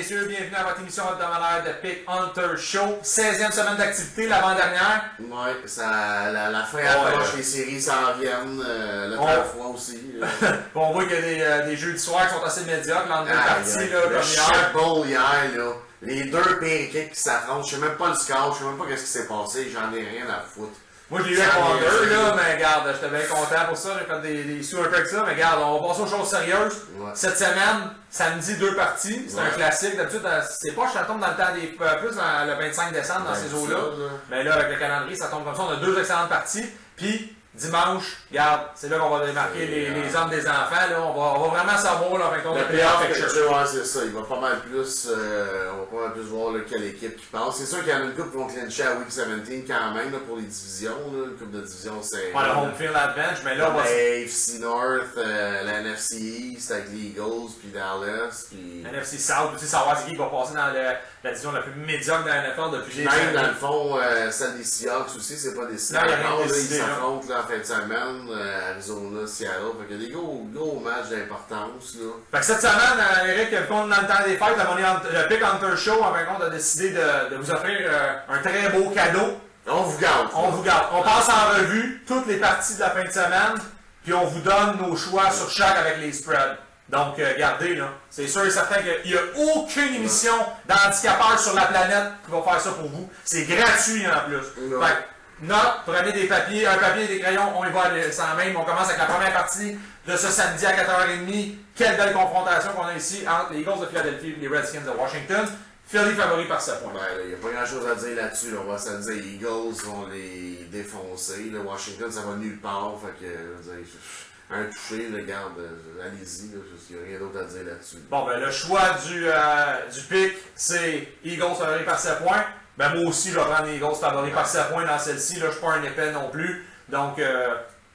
messieurs, bienvenue à votre émission hebdomadaire de Pick Hunter Show. 16e semaine d'activité, l'avant-dernière. Ouais, la fin approche, les séries s'en viennent, le fois aussi. On voit qu'il y a des jeux du soir qui sont assez médiocres, l'endemain partie, comme le hier. Super Bowl hier, là, les deux pires équipes qui s'affrontent, je sais même pas le score, je sais même pas ce qui s'est passé, j'en ai rien à foutre. Moi, je l'ai eu avec Wonder, là, mais regarde, j'étais bien content pour ça, j'ai fait des sous un peu avec ça, mais regarde, on va passer aux choses sérieuses. Ouais. Cette semaine, samedi, 2 parties, c'est un classique. D'habitude, c'est pas, ça tombe dans le temps des plus le 25 décembre dans ces eaux-là. Mais là, avec le calendrier, ça tombe comme ça. On a 2 excellentes parties. Puis, dimanche, regarde, c'est là qu'on va démarquer les hommes des enfants. Là. On va vraiment savoir là, avec le playoff picture. Ouais, c'est ça. Il va pas mal plus, on va pas mal plus voir là, quelle équipe qui passe. C'est sûr qu'il y en a une couple qui vont clincher à Week 17 quand même là, pour les divisions. Là. Une couple de divisions, c'est. Ouais, le home field advantage, mais là, on va. La AFC North, la NFC East avec les Eagles, puis Dallas. Puis... NFC South, aussi savoir c'est qui va passer dans la division la plus médiocre de la NFL depuis des années. Même dans le fond, celle des Seahawks aussi, c'est pas des Seahawks. Ils s'affrontent en fin de semaine, Arizona, Seattle. Fait qu'il y a des gros matchs d'importance. Fait que cette semaine, Eric, vu qu'on est dans le temps des fêtes, le Pick Hunter Show, en fin de compte, a décidé de vous offrir un très beau cadeau. On vous garde. On vous garde. On passe en revue toutes les parties de la fin de semaine, puis on vous donne nos choix sur chaque avec les spreads. Donc, regardez, là, c'est sûr et certain qu'il n'y a aucune émission d'handicapeurs sur la planète qui va faire ça pour vous. C'est gratuit en plus. Fait que, note, prenez des papiers, un papier et des crayons, on y va sans même. On commence avec la première partie de ce samedi à 4h30. Quelle belle confrontation qu'on a ici entre les Eagles de Philadelphie et les Redskins de Washington. Philly favori par 7 points. Il n'y a pas grand chose à dire là-dessus. Là. On va se dire les Eagles vont les défoncer. Le Washington, ça va nulle part. Fait que, un touché, regarde, allez-y, il n'y a rien d'autre à dire là-dessus. Bon, ben le choix du pick, c'est Eagles favori par 7 points. Ben moi aussi, je vais prendre les Eagles favoris par 7 points dans celle-ci. Là, je ne suis pas un épais non plus. Donc,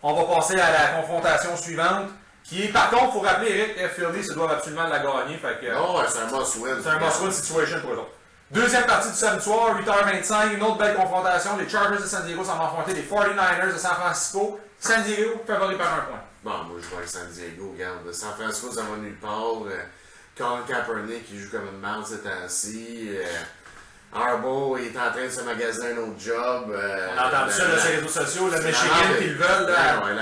on va passer à la confrontation suivante. Qui est, par contre, il faut rappeler, Eric, Philly se doivent absolument la gagner. Fait que, non, c'est un must-win. C'est un must-win situation pour eux autres. Deuxième partie du samedi soir, 8h25, une autre belle confrontation. Les Chargers de San Diego s'en vont affronter les 49ers de San Francisco. San Diego favori par 1 point. Bon, moi je vois avec San Diego, regarde. San Francisco, ça va nulle part. Colin Kaepernick qui joue comme une marde ces temps-ci. Harbaugh est en train de se magasiner un autre job. On a entendu ça sur les réseaux sociaux. Le Michigan qu'ils veulent,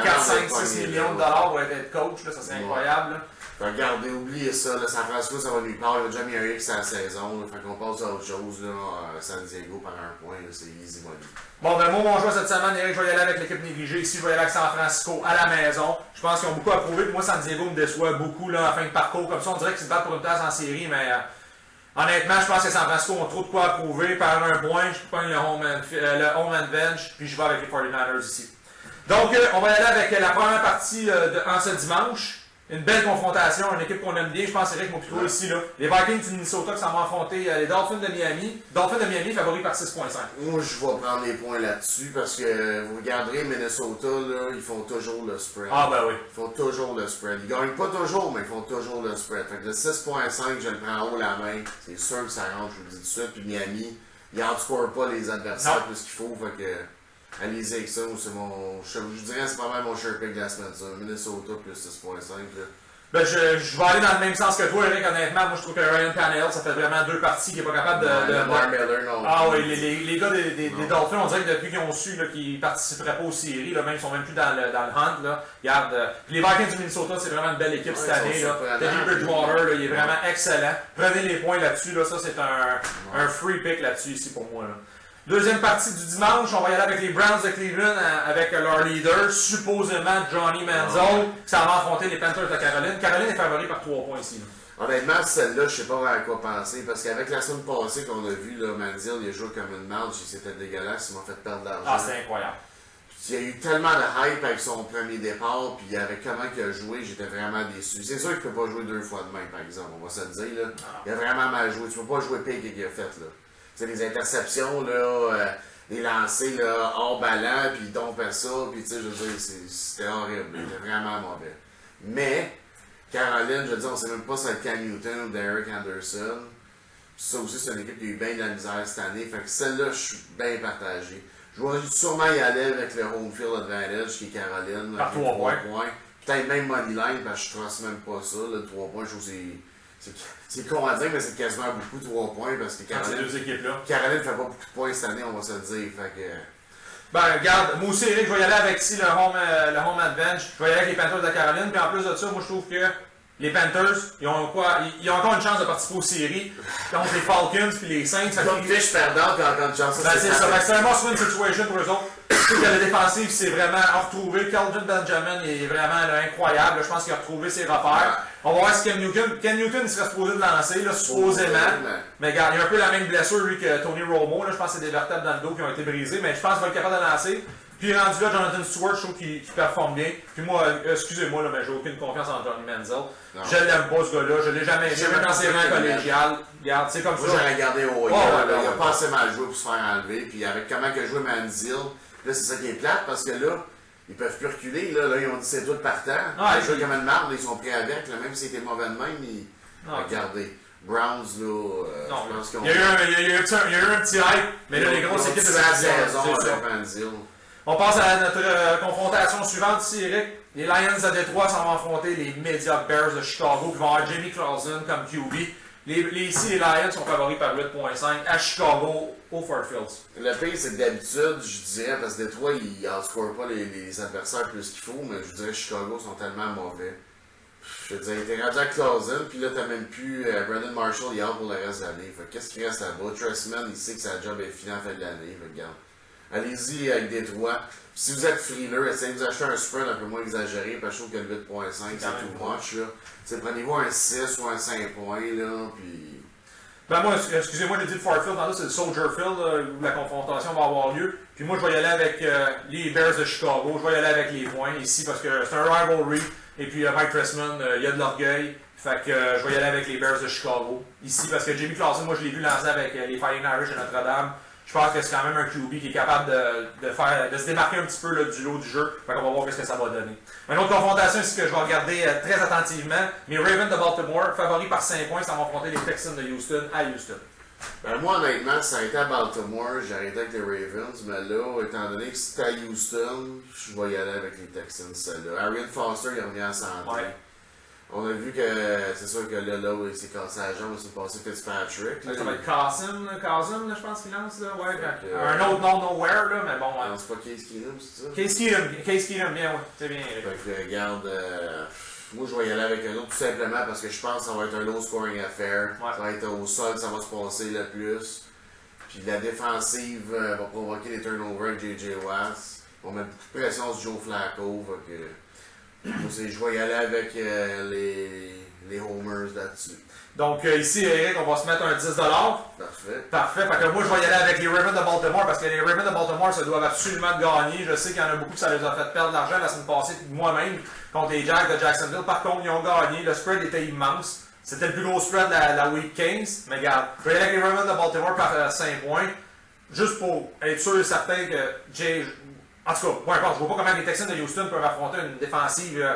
4, 5, 6 millions de dollars pour être coach, là, ça c'est incroyable. Là. Regardez, oubliez ça. Là, San Francisco, ça va nulle part. Il a déjà mis un X à la saison. Là, fait qu'on passe à autre chose. Là, San Diego par 1 point, c'est easy money. Bon, ben moi, mon choix cette semaine, Eric, je vais y aller avec l'équipe négligée. Ici, je vais y aller avec San Francisco à la maison. Je pense qu'ils ont beaucoup à prouver. Puis moi, San Diego me déçoit beaucoup là, en fin de parcours. Comme ça, on dirait qu'ils se battent pour une place en série, mais honnêtement, je pense que San Francisco ont trop de quoi à prouver. Par 1 point, je prends le home advantage, puis je vais avec les 49ers ici. Donc, on va y aller avec la première partie en ce dimanche. Une belle confrontation, une équipe qu'on aime bien, je pense, Eric Mopito ici. Là. Les Vikings du Minnesota qui s'en vont affronter les Dolphins de Miami. Dolphins de Miami favoris par 6,5. Moi, je vais prendre les points là-dessus parce que vous regarderez Minnesota, là, ils font toujours le spread. Ah, ben oui. Ils font toujours le spread. Ils gagnent pas toujours, mais ils font toujours le spread. Fait que le 6,5, je le prends en haut la main. C'est sûr que ça rentre, je vous le dis tout de suite. Puis Miami, ils outscorent pas les adversaires plus qu'il faut. Fait que allez-y avec ça. C'est mon, je dirais que c'est pas mal mon sure pick de la semaine. Ça. Minnesota plus 6,5. Ben, je vais aller dans le même sens que toi, Eric, honnêtement. Moi, je trouve que Ryan Tannehill, ça fait vraiment 2 parties qu'il n'est pas capable Miller, non. Ah oui, les gars des Dolphins, on dirait que depuis qu'ils ont su qu'ils ne participeraient pas aux séries, là, même ils sont même plus dans le hunt. Là. Regarde, les Vikings du Minnesota, c'est vraiment une belle équipe cette année. Teddy Bridgewater, là, il est vraiment excellent. Prenez les points là-dessus. Là, ça, c'est un free pick là-dessus ici pour moi. Là. Deuxième partie du dimanche, on va y aller avec les Browns de Cleveland avec leur leader, supposément Johnny Manziel, qui s'en va affronter les Panthers de Caroline. Caroline est favori par 3 points ici. Là. Honnêtement, celle-là, je sais pas à quoi penser, parce qu'avec la semaine passée qu'on a vu, Manziel, il a joué comme une marge, c'était dégueulasse, il m'a fait perdre de l'argent. Ah, c'est incroyable. Il y a eu tellement de hype avec son premier départ, puis avec comment il a joué, j'étais vraiment déçu. C'est sûr qu'il ne peut pas jouer 2 fois de même, par exemple, on va se le dire. Là. Il a vraiment mal joué. Tu ne peux pas jouer pire qu'il a fait. Là. T'sais, les interceptions, là, les lancers là, hors ballon, puis il tombe à ça, puis je veux dire, c'était horrible, c'était vraiment mauvais. Mais, Caroline, je veux dire, on sait même pas si c'est Cam Newton ou Derek Anderson. Puis ça aussi, c'est une équipe qui a eu bien de la misère cette année, fait que celle-là, je suis bien partagé. Je vais sûrement y aller avec le home field advantage, qui est Caroline. Par 3 points. Peut-être même Moneyline, parce que je ne trace même pas ça, le 3 points, je trouve que C'est con à dire, mais c'est quasiment beaucoup 3 points parce que Ces deux équipes-là. Caroline fait pas beaucoup de points cette année, on va se le dire. Fait que... Ben, regarde, moi aussi, Eric, je vais y aller avec si le home advantage. Je vais y aller avec les Panthers de Caroline. Puis en plus de ça, moi, je trouve que les Panthers, ils ont quoi? Ils ont encore une chance de participer aux séries contre les Falcons puis les Saints. Comme fiche perdante, puis encore une chance. Ben, c'est ça. C'est un must-win situation pour eux autres. Je trouve que la défensive, c'est vraiment à retrouver. Kelvin Benjamin, il est vraiment là, incroyable. Je pense qu'il a retrouvé ses repères. On va voir si Ken Newton, il serait supposé de lancer, là, supposément. Mais regarde, il a un peu la même blessure, lui, que Tony Romo. Là. Je pense que c'est des vertèbres dans le dos qui ont été brisées. Mais je pense qu'il va être capable de lancer. Puis rendu là, Jonathan Stewart, je trouve qu'il performe bien. Puis moi, excusez-moi, là, mais j'ai aucune confiance en Johnny Manziel. Non. Je l'aime pas, ce gars-là. Je l'ai jamais aimé quand c'est vraiment collégial. Regarde, c'est comme moi, ça. Moi, j'aurais gardé au il a pas assez mal joué pour se faire enlever. Puis avec comment que joué Manziel, là, c'est ça qui est plate parce que là, ils peuvent plus reculer. Là, ils ont dit c'est tout partant. Ils jouent comme une marde, ils sont pris avec. Là, même si c'était mauvais de même, ils regardez. Browns, là, je pense qu'on... Il y a eu un petit hype, mais là, les grosses équipes de la saison, on passe à notre confrontation suivante ici, Eric. Les Lions de Détroit s'en vont affronter les Mediocre Bears de Chicago qui vont avoir Jamie Clausen comme QB. Ici, les Lions sont favoris par 8.5 à Chicago au Ford Fields. Le pire, c'est que d'habitude, je dirais, parce que Détroit, ils outscorent pas les adversaires plus qu'il faut, mais je dirais que Chicago sont tellement mauvais. Je veux dire, t'es rendu à Clausen, puis là, t'as même plus Brandon Marshall, il est hors pour le reste de l'année. Qu'est-ce qui reste là-bas? Tressman, il sait que sa job est finie en fin de l'année. Regarde. Allez-y avec Détroit. Si vous êtes frileux, essayez de vous acheter un spread un peu moins exagéré, parce que je trouve que le 8.5, c'est too much. Là. Prenez-vous un 6 ou un 5 points, là, puis... Ben moi, excusez-moi, j'ai dit le Ford Field, dans là, c'est le Soldier Field, où la confrontation va avoir lieu. Puis moi, je vais y aller avec les Bears de Chicago, je vais y aller avec les points ici, parce que c'est un rivalry. Et puis Mike Tressman, il y a de l'orgueil. Fait que je vais y aller avec les Bears de Chicago. Ici, parce que Jamie Clausen, moi je l'ai vu lancer avec les Fighting Irish de Notre-Dame. Je pense que c'est quand même un QB qui est capable de se démarquer un petit peu là, du lot du jeu. Fait qu'on va voir ce que ça va donner. Une autre confrontation ici que je vais regarder très attentivement. Les Ravens de Baltimore, favoris par 5 points, ça va affronter les Texans de Houston à Houston. Ben moi, honnêtement, si ça a été à Baltimore, j'arrêtais avec les Ravens, mais là, étant donné que c'était à Houston, je vais y aller avec les Texans, celle-là. Arian Foster, il est revenu en santé. Ouais. On a vu que c'est sûr que là il s'est cassé la jambe, c'est passé Fitzpatrick. Ça va être Cousin, je pense qu'il lance, là. Ouais, un autre nom nowhere, là, mais bon. Non, c'est pas Case Keenum, c'est ça? Case Keenum, bien, ouais. C'est bien. Fait que, regarde, moi je vais y aller avec un autre tout simplement parce que je pense que ça va être un low scoring affaire. Ouais. Ça va être au sol, ça va se passer le plus. Puis la défensive va provoquer des turnovers avec J.J. Watt. On met beaucoup de pression sur Joe Flacco. Fait que, je vais y aller avec les homers là-dessus. Donc ici, Eric, on va se mettre un 10$. Parfait. Parfait. Fait que moi, je vais y aller avec les Ravens de Baltimore parce que les Ravens de Baltimore se doivent absolument gagner. Je sais qu'il y en a beaucoup qui ça les a fait perdre de l'argent la semaine passée, moi-même, contre les Jags de Jacksonville. Par contre, ils ont gagné. Le spread était immense. C'était le plus gros spread de la Week 15. Mais regarde, je vais y aller avec les Ravens de Baltimore par 5 points. Juste pour être sûr et certain que en tout cas, peu importe, je vois pas comment les Texans de Houston peuvent affronter une défensive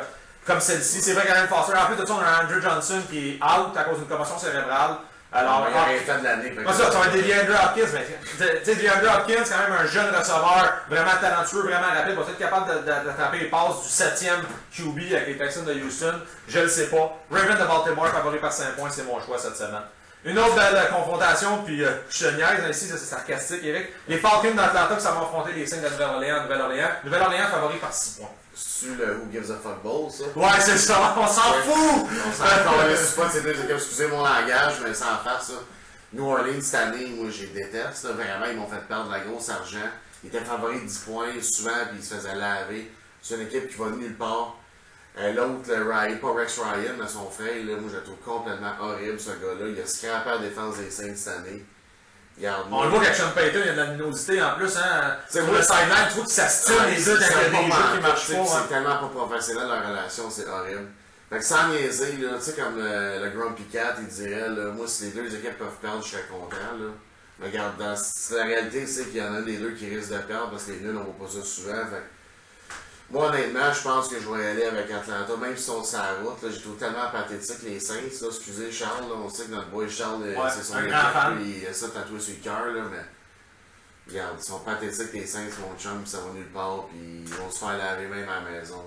comme celle-ci. C'est vrai qu'Aaron Foster, en plus de ça, on a Andrew Johnson qui est out à cause d'une commotion cérébrale. Alors, il a rien fait de l'année. Ça va être des DeAndre Hopkins, mais tu sais, DeAndre Hopkins, c'est quand même un jeune receveur, vraiment talentueux, vraiment rapide, va être capable d'attraper les passes du 7e QB avec les Texans de Houston. Je le sais pas. Ravens de Baltimore, favori par 5 points, c'est mon choix cette semaine. Une autre belle confrontation, puis je te niaise, ici, c'est sarcastique, Eric. Les Falcons d'Atlanta qui s'en vont affronter les Saints de Nouvelle-Orléans. Nouvelle-Orléans favori par 6 points. C'est-tu le Who Gives a Fuck Bowl, ça? Ouais, c'est ça, on s'en fout! On s'en fout, c'est pas ces deux équipes, excusez mon langage, mais sans faire ça. New Orleans, cette année, moi, je les déteste. Vraiment, ils m'ont fait perdre de la grosse argent. Ils étaient favoris de 10 points souvent, puis ils se faisaient laver. C'est une équipe qui va de nulle part. L'autre, Ryan, pas Rex Ryan, mais son frère, là, moi je le trouve complètement horrible ce gars-là. Il a scrappé la défense des Saints cette année. On le voit qu'avec Sean Payton, il y a de la luminosité en plus. Hein. Pour le sideline, tu trouves que ça style les deux dans des jeux qui marchent pas. C'est tellement pas professionnel leur relation, c'est horrible. Fait que sans niaiser, tu sais, comme le Grumpy Cat, il dirait, là, moi si les deux équipes peuvent perdre, je serais content. Là. Regarde, la réalité, c'est qu'il y en a un des deux qui risque de perdre parce que les nuls, on voit pas ça souvent. Fait moi, honnêtement, je pense que je vais y aller avec Atlanta, même si on sur la route. J'ai trouvé tellement pathétique les Saints. Là. Excusez Charles, là, on sait que notre boy Charles, c'est son équipe, il a ça tatoué sur le cœur, mais regarde, ils sont pathétiques les Saints, mon chum, ça va nulle part, puis ils vont se faire laver même à la maison.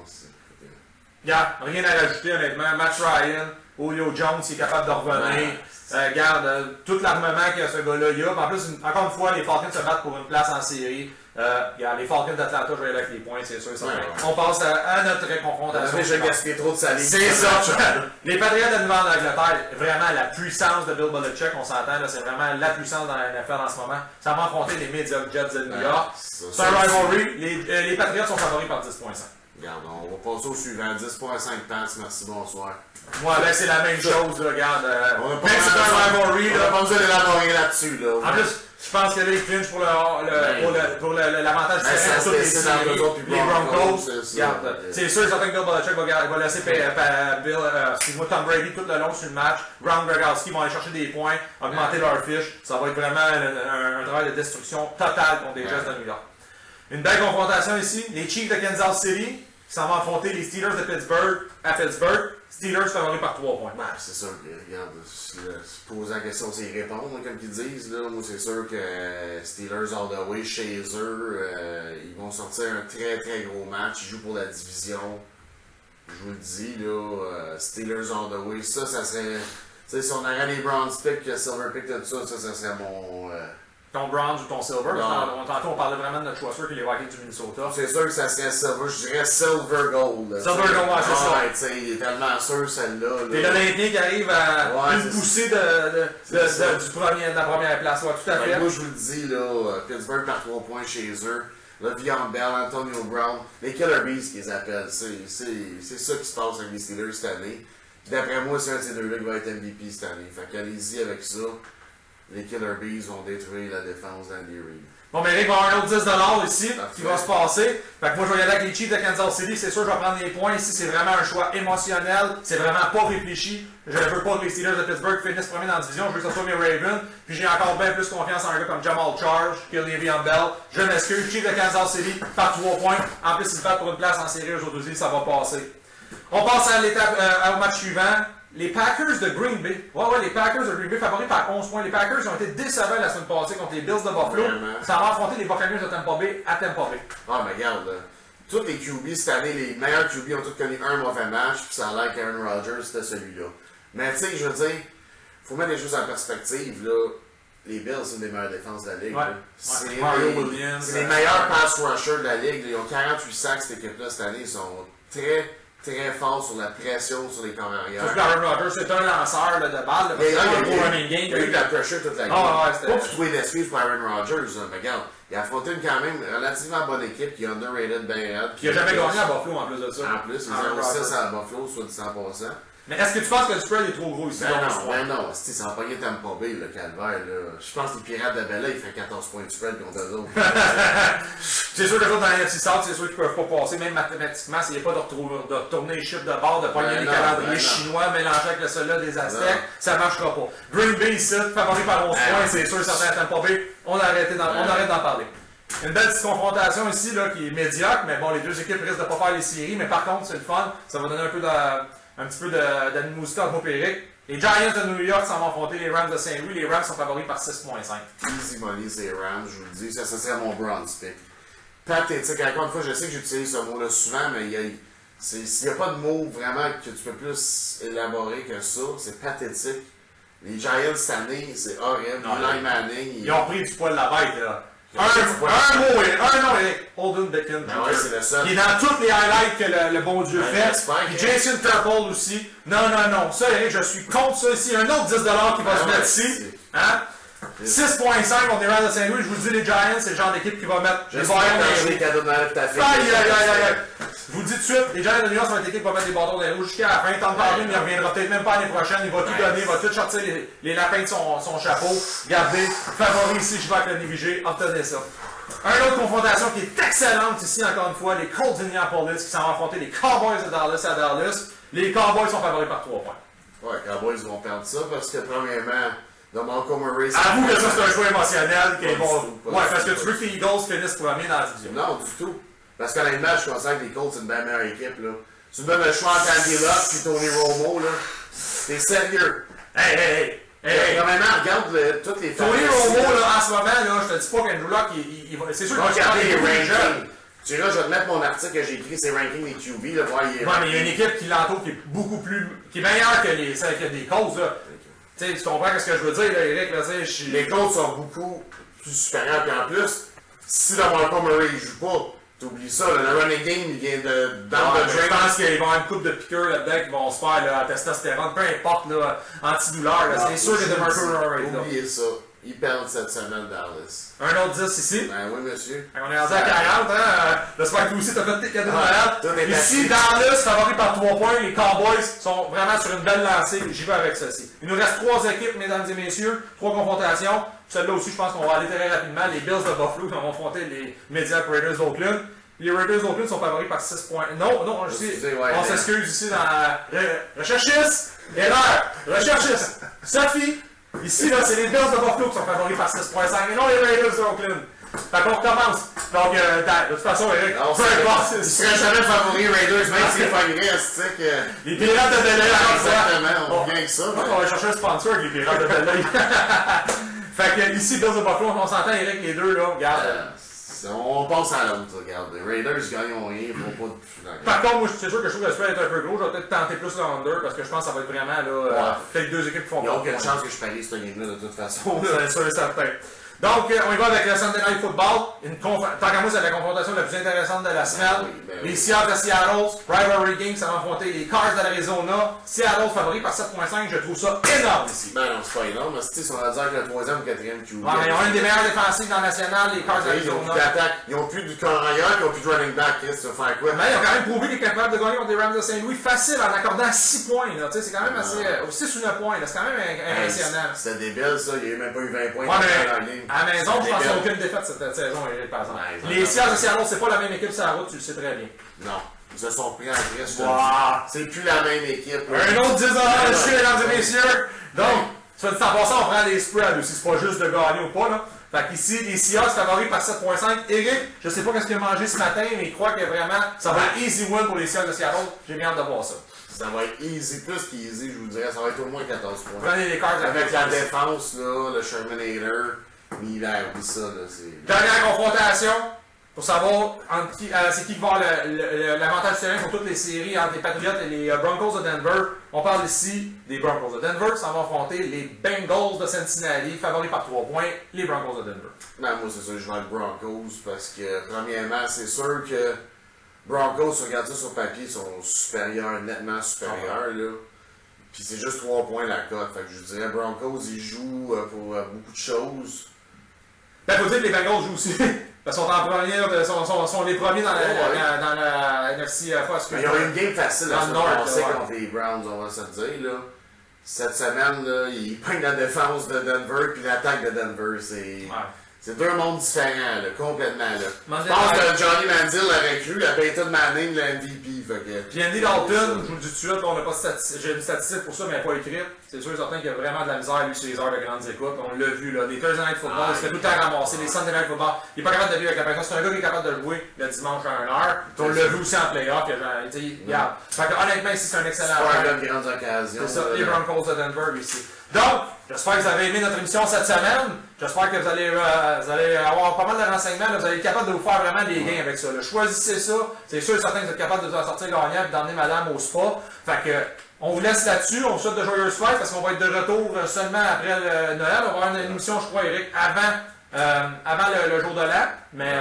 Regarde, rien à rajouter honnêtement. Matt Ryan, Julio Jones, il est capable de revenir. Regarde, tout l'armement que ce gars-là il a. En plus, encore une fois, les Falcons se battent pour une place en série. Regarde, les Falcons d'Atlanta, je vais aller avec les points, c'est sûr. On passe à notre confrontation. J'ai gaspillé trop de salive. C'est ça. Les Patriots de Nouvelle-Angleterre, vraiment la puissance de Bill Belichick, on s'entend, c'est vraiment la puissance dans la NFL en ce moment. Ça va affronter les médiocres Jets de New York. C'est un rivalry. Les Patriots sont favoris par 10,5. Regarde, on va passer au suivant. 10,5 passes, merci, bonsoir. Ouais, ben c'est la même chose, là, regarde. On a pas même si c'est un rivalry, on a pas besoin d'élaborer là-dessus, là. En plus, je pense que là, ils clinchent pour l'avantage du terrain les Broncos. Regarde, c'est sûr, certain que Bill Belichick va laisser Tom Brady tout le long sur le match. Gronkowski vont aller chercher des points, augmenter leur fiche. Ça va être vraiment un travail de destruction totale contre les Jets de New York. Une belle confrontation ici. Les Chiefs de Kansas City qui s'en vont affronter les Steelers de Pittsburgh à Pittsburgh. Steelers favoris par 3 points. Ben, c'est sûr que, regarde, se poser la question, c'est y répondre, comme ils disent. Là. Moi, c'est sûr que Steelers all the way chez eux, ils vont sortir un très très gros match. Ils jouent pour la division. Je vous le dis, là, Steelers all the way. Ça serait. Tu sais, si on aurait les Browns pick, Silver pick, tout ça, ça serait mon. Ton Browns ou ton Silver, tantôt on parlait vraiment de notre choix sûr que les Vikings du Minnesota. C'est sûr que ça serait Silver, je dirais Silver Gold. Silver Gold, ouais, c'est ça. Ouais, tu sais, il est tellement sûr celle-là. T'es l'Olympien qui arrive à une poussée de la première place, ouais, tout à fait. Moi je vous le dis, là, Pittsburgh par 3 points chez eux. Le'Veon Bell, Antonio Brown, les Killer Bees qu'ils appellent, c'est ça qui se passe avec les Steelers cette année. D'après moi, c'est un de ces deux-là qui va être MVP cette année. Fait qu'allez-y avec ça. Les Killer Bees vont détruire la défense d'Andy Reid. Bon, mais Eric va avoir un autre 10$ ici qui va se passer. Fait que moi, je vais y aller avec les Chiefs de Kansas City. C'est sûr, je vais prendre les points. Ici, c'est vraiment un choix émotionnel. C'est vraiment pas réfléchi. Je ne veux pas que les Steelers de Pittsburgh finissent premier dans la division. Je veux que ce soit mes Ravens. Puis j'ai encore bien plus confiance en un gars comme Jamal Charles que Le'Veon Bell. Je m'excuse. Chiefs de Kansas City par 3 points. En plus, ils se battent pour une place en série aujourd'hui. Ça va passer. On passe à l'étape, au match suivant. Les Packers de Green Bay. Ouais, les Packers de Green Bay favoris par 11 points. Les Packers ont été décevants la semaine passée contre les Bills de Buffalo. Ça va affronter les Buccaneers de Tampa Bay à Tampa Bay. Ah, mais regarde, là. Tous les QB cette année, les meilleurs QB ont tous connu un mauvais match, puis ça a l'air qu'Aaron Rodgers, c'était celui-là. Mais tu sais, je veux dire, faut mettre les choses en perspective, là. Les Bills, c'est une des meilleures défenses de la ligue. C'est les meilleurs pass rushers de la ligue. Ils ont 48 sacs, cette équipe-là, cette année. Ils sont très fort sur la pression sur les corps arrière. Sauf que Aaron Rodgers, c'est un lanceur de balle. Il y a eu de la pressure toute la game. Pas pour trouver d'excuses pour Aaron Rodgers, mais regarde, il a affronté une quand même relativement bonne équipe qui est underrated ben raide. Puis il n'a jamais gagné à Buffalo en plus de ça. En plus, il 0-6 à Buffalo, soit dit 100%. Mais est-ce que tu penses que le spread est trop gros ici? Ben non, ça va pogner Tampa Bay, le calvaire. Là. Je pense que les Pirates de Bella, ils font 14 points de spread contre eux autres. C'est sûr que les autres dans la NFC South, c'est sûr qu'ils ne peuvent pas passer, même mathématiquement, s'il n'y a pas de tourner les chiffres de bord, de pogner les calendriers chinois mélangés avec le soldat des Aztèques, ça ne marchera pas. Green Bay ici, favori par 11 points, c'est sûr, certain à Tampa Bay, on arrête d'en parler. Une belle petite confrontation ici là, qui est médiocre, mais bon, les deux équipes risquent de ne pas faire les séries, mais par contre, c'est le fun, ça va donner un petit peu d'animosité entre moi et Eric. Les Giants de New York s'en vont affronter les Rams de Saint-Louis. Les Rams sont favoris par 6,5. Easy money, c'est Rams, je vous le dis. Ça serait mon bronze pick. Pathétique. Encore une fois, je sais que j'utilise ce mot-là souvent, mais s'il n'y a pas de mot vraiment que tu peux plus élaborer que ça, c'est pathétique. Les Giants cette année, c'est horrible. Ils ont pris du poil de la bête, là. Un nom, Eric. Holden Beckham. C'est le seul. Il est dans toutes les highlights que le bon Dieu fait. Puis Jason Turple aussi. Non. Ça, Eric, je suis contre ça ici. Un autre 10$ qui va se mettre ici. Hein? 6,5 contre les Rams de Saint-Louis. Je vous dis, les Giants, c'est le genre d'équipe qui va mettre les bâtons dans les cadeaux de Noël ta fille. Aïe. Je vous dis tout de suite, les Giants de New York sont une équipe qui va mettre des bâtons dans les roues jusqu'à la fin. Tant de parler, mais il ne reviendra peut-être même pas l'année prochaine. Il va tout donner, il va tout sortir les lapins de son chapeau. Regardez, favori ici, je vais avec le négligé. Obtenez ça. Une autre confrontation qui est excellente ici, encore une fois, les Colts de Minneapolis qui s'en vont affronter les Cowboys de Dallas à Dallas. Les Cowboys sont favoris par 3 points. Ouais, les Cowboys vont perdre ça parce que, premièrement, DeMarco Murray... Avoue que ça, c'est un choix émotionnel qui est bon. Ouais, parce que tu veux que les Eagles finissent premier dans la division. Non, du tout. Parce qu'honnêtement, je considère que les Colts, c'est une bien meilleure équipe, là. Tu me donnes le choix entre Andy Luck et Tony Romo, là. T'es sérieux. Hey. Vraiment, regarde toutes les Tony Romo, là, en ce moment, là, je te dis pas qu'Andrew Luck, c'est sûr qu'il va regarder les Rangers. Tu sais, là, je vais te mettre mon article que j'ai écrit, c'est Ranking des QB, là, voir Ouais, mais il y a une équipe qui l'entoure qui est beaucoup plus. Qui est meilleure que celle qui a des causes, là. Tu sais, tu comprends ce que je veux dire, là, Eric, là, tu sais, Les Colts sont beaucoup plus supérieurs, puis en plus, si DeMarco Murray ne joue pas, t'oublies ça, là, le running game, il vient de dans le je pense qu'il va y avoir une coupe de piqueurs là-dedans qui vont se faire là, à testostérone, peu importe, là, antidouleur, là, c'est sûr que DeMarco Murray, là. Oubliez ça. Ils perdent cette semaine, Dallas. Un autre 10 ici. Ben oui, monsieur. On est rendu à 40, hein. J'espère que toi aussi, t'as fait tes cadeaux de Noël. Ici, dans Dallas, favori par 3 points. Les Cowboys sont vraiment sur une belle lancée. J'y vais avec ceci. Il nous reste 3 équipes, mesdames et messieurs. 3 confrontations. Celle-là aussi, je pense qu'on va aller très rapidement. Les Bills de Buffalo qui vont affronter les Mediocre Raiders d'Oakland. Les Raiders d'Oakland sont favoris par 6 points. Non, je sais. On s'excuse ici dans Recherchiste. Erreur. Recherchiste. Sophie. Ici, là, c'est les Bills de Buffalo qui sont favoris par 6.5 et non les Raiders d'Oakland. Fait qu'on recommence. Donc, de toute façon, Eric, peu importe. Ils seraient jamais favoris Raiders, même s'ils progressent, tu sais que... Les Pirates de Bel Air, exactement, on vient avec ça. On va chercher un sponsor avec les Pirates de Bel Air. Fait que ici, Bills de Buffalo, on s'entend, Eric, les deux, là, regarde. On passe à l'autre, regarde. Les Raiders gagnent rien, ils vont pas de... Par contre, moi, c'est sûr que je trouve que le spread est un peu gros. Je vais peut-être tenter plus le under parce que je pense que ça va être vraiment, là, peut-être 2 équipes qui font il n'y a pas. aucune chance que je parie cette game-là, de toute façon. C'est sûr et certain. Donc, on y va avec le Sunday Night Football. Tant qu'à moi, c'est la confrontation la plus intéressante de la semaine. Les Seahawks de Seattle, Rivalry Game, ça va affronter les Cars d'Arizona. Seattle favori par 7.5, je trouve ça énorme ici. Ben non, c'est pas énorme, mais si on va dire que le 3e ou 4e QB. Ouais, mais ils ont une des meilleures défensives dans la nationale, les Cars d'Arizona. Ils ont plus de corps ailleurs, ils ont plus de running back. Qu'est-ce que tu vas faire quoi? Mais ils ont quand même prouvé qu'ils sont capables de gagner contre les Rams de Saint-Louis facile en accordant 6 points. C'est quand même assez. 6 ou 9 points, c'est quand même impressionnant. C'était débile ça, il n'y a même pas eu 20 points dans la ligne. À la maison, je pense qu'il n'y a aucune défaite cette saison, Eric, par exemple. Les Seahawks de Seattle, c'est pas la même équipe sur la route, tu le sais très bien. Non. Ils se sont pris en crise. C'est plus la même équipe. Un autre 10 ici, mesdames et messieurs. Donc, soit dit en passant, on prend des spreads aussi. C'est pas juste de gagner ou pas, là. Fait qu'ici, les Seahawks favoris par 7.5. Eric, je sais pas qu'est-ce qu'il a mangé ce matin, mais il croit que vraiment, ça va être easy win pour les Seahawks de Seattle. J'ai bien hâte de voir ça. Ça va être easy, plus qu'easy, je vous dirais. Ça va être au moins 14 points. Prenez les cartes avec la défense, là, le Shermanator, l'hiver, oui, ça, là, c'est... Dernière confrontation. Pour savoir c'est qui va avoir l'avantage du terrain pour toutes les séries entre les Patriots et les Broncos de Denver. On parle ici des Broncos de Denver. Ça va affronter les Bengals de Cincinnati, favoris par 3 points, les Broncos de Denver. Ben, moi, c'est sûr, je vais être Broncos parce que, premièrement, c'est sûr que Broncos, si on regarde ça sur papier, sont supérieurs, nettement supérieurs, là. Puis c'est juste 3 points la cote. Fait que je dirais Broncos, ils jouent pour beaucoup de choses. Ben, faut dire que les Bengals jouent aussi. Ils sont en première, sont les premiers dans la NFC First. Ils ont une game facile à se passer ouais. contre les Browns, on va se le dire. Là. Cette semaine, là, ils prennent la défense de Denver puis l'attaque de Denver. C'est deux mondes différents, là, complètement. Là. Je pense que Johnny Manziel aurait cru la Peyton Manning, le MVP. Puis Andy Dalton, je vous le dis tout de suite, on n'a pas j'ai une statistique pour ça, mais elle n'est pas écrite. C'est sûr et certain qu'il y a vraiment de la misère, lui, sur les heures de grandes écoutes. On l'a vu, là. Les Thursday Night Football, il se fait tout le temps ramasser. Les Sunday Night Football, il n'est pas capable de vivre avec la pression. C'est un gars qui est capable de jouer le dimanche à 1h. On l'a vu aussi en playoff. Regarde. Fait que, honnêtement, ici, c'est un excellent joueur. C'est pas une grande occasion. C'est ça, les Broncos de Denver ici. Donc, j'espère que vous avez aimé notre émission cette semaine. J'espère que vous allez avoir pas mal de renseignements. Là. Vous allez être capable de vous faire vraiment des gains avec ça. Là. Choisissez ça. C'est sûr et certain que vous êtes capable de vous en sortir gagnant et d'emmener madame au spa. Fait que, on vous laisse là-dessus. On vous souhaite de joyeuses fêtes parce qu'on va être de retour seulement après Noël. On va avoir une émission, je crois, Eric, avant le jour de l'an. Mais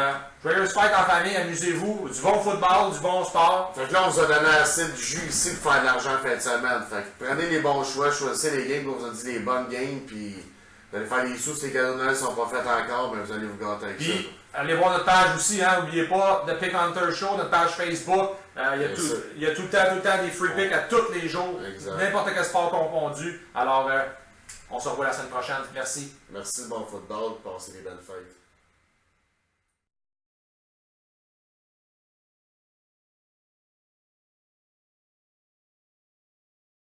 joyeuses fêtes en famille, amusez-vous. Du bon football, du bon sport. Fait que là, on vous a donné assez de jus ici pour faire de l'argent en fin de semaine. Fait que prenez les bons choix, choisissez les games, on vous a dit les bonnes games, puis vous allez faire des sous si les cadeaux de Noël ne sont pas faits encore, mais vous allez vous gâter avec ça. Allez voir notre page aussi, hein, n'oubliez pas, The Pick Hunter Show, notre page Facebook. Il y a tout le temps des free picks à tous les jours, n'importe quel sport confondu. Alors, on se revoit la semaine prochaine. Merci. Merci, bon football, passez des belles fêtes.